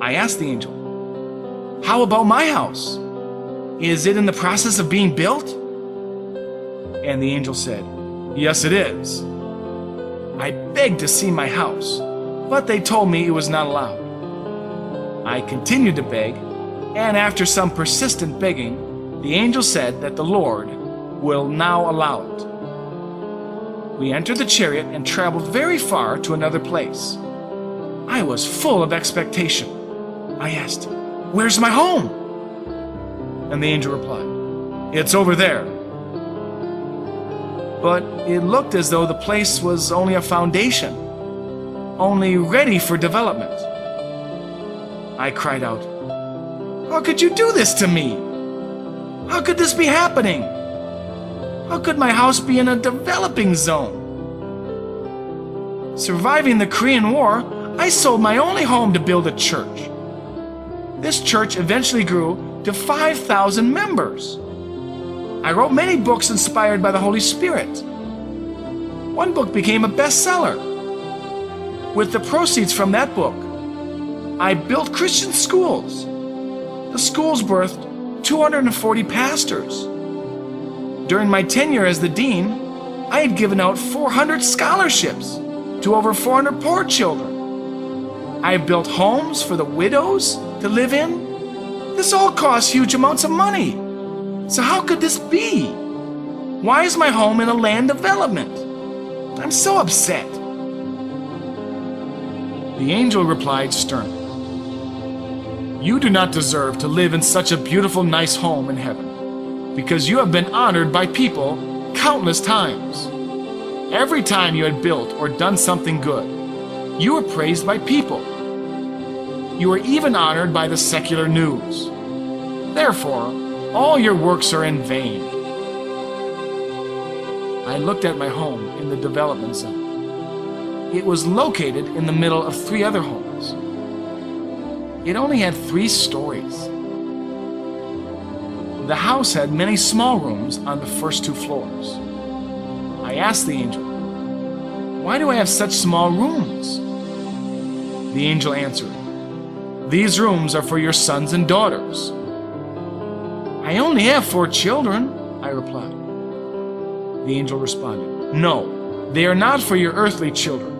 I asked the angel, "How about my house? Is it in the process of being built?" And the angel said, "Yes, it is." I begged to see my house, but they told me it was not allowed. I continued to beg, and after some persistent begging, the angel said that the Lord will now allow it. We entered the chariot and traveled very far to another place. I was full of expectation. I asked, "Where's my home?" And the angel replied, "It's over there." But it looked as though the place was only a foundation, only ready for development. I cried out, "How could you do this to me? How could this be happening? How could my house be in a developing zone?" Surviving the Korean War, I sold my only home to build a church. This church eventually grew to 5,000 members. I wrote many books inspired by the Holy Spirit. One book became a bestseller. With the proceeds from that book, I built Christian schools. The schools birthed 240 pastors. During my tenure as the dean, I had given out 400 scholarships to over 400 poor children. I built homes for the widows to live in. This all costs huge amounts of money. So how could this be? Why is my home in a land development? I'm so upset. The angel replied sternly, "You do not deserve to live in such a beautiful, nice home in heaven, because you have been honored by people countless times. Every time you had built or done something good, you were praised by people. You were even honored by the secular news. Therefore, all your works are in vain." I looked at my home in the development zone. It was located in the middle of 3 other homes. It only had 3 stories. The house had many small rooms on the first 2 floors. I asked the angel, "Why do I have such small rooms?" The angel answered, "These rooms are for your sons and daughters." "I only have 4 children," I replied. The angel responded, "No, they are not for your earthly children,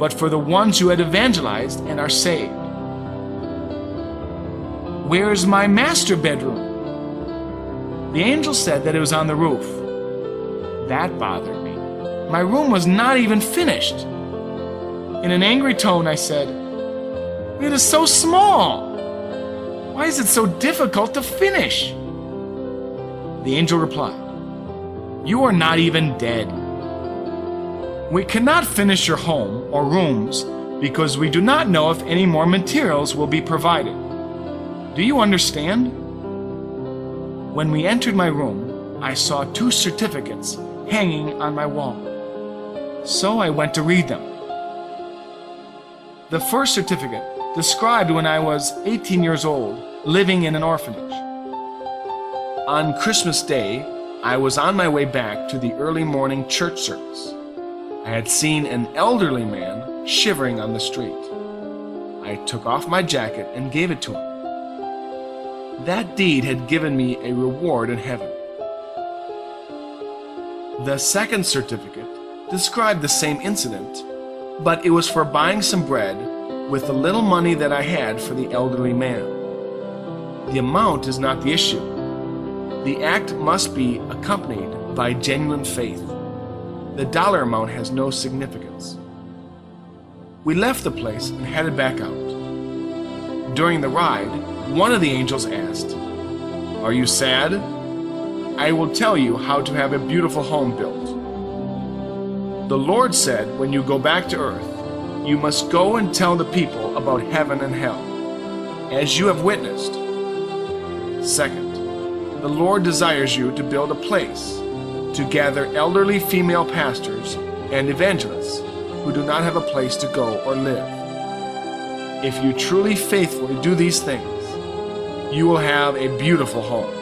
but for the ones who had evangelized and are saved." "Where is my master bedroom?" The angel said that it was on the roof. That bothered me. My room was not even finished. In an angry tone, I said, "It is so small. Why is it so difficult to finish?" The angel replied, "You are not even dead. We cannot finish your home or rooms because we do not know if any more materials will be provided. Do you understand?" When we entered my room, I saw 2 certificates hanging on my wall. So I went to read them. The first certificate described when I was 18 years old, living in an orphanage. On Christmas Day, I was on my way back to the early morning church service. I had seen an elderly man shivering on the street. I took off my jacket and gave it to him. That deed had given me a reward in heaven. The second certificate described the same incident, but it was for buying some bread with the little money that I had for the elderly man. The amount is not the issue. The act must be accompanied by genuine faith. The dollar amount has no significance. We left the place and headed back out. During the ride, one of the angels asked, "Are you sad? I will tell you how to have a beautiful home built. The Lord said when you go back to earth, you must go and tell the people about heaven and hell, as you have witnessed. Second, the Lord desires you to build a place to gather elderly female pastors and evangelists who do not have a place to go or live. If you truly faithfully do these things, you will have a beautiful home.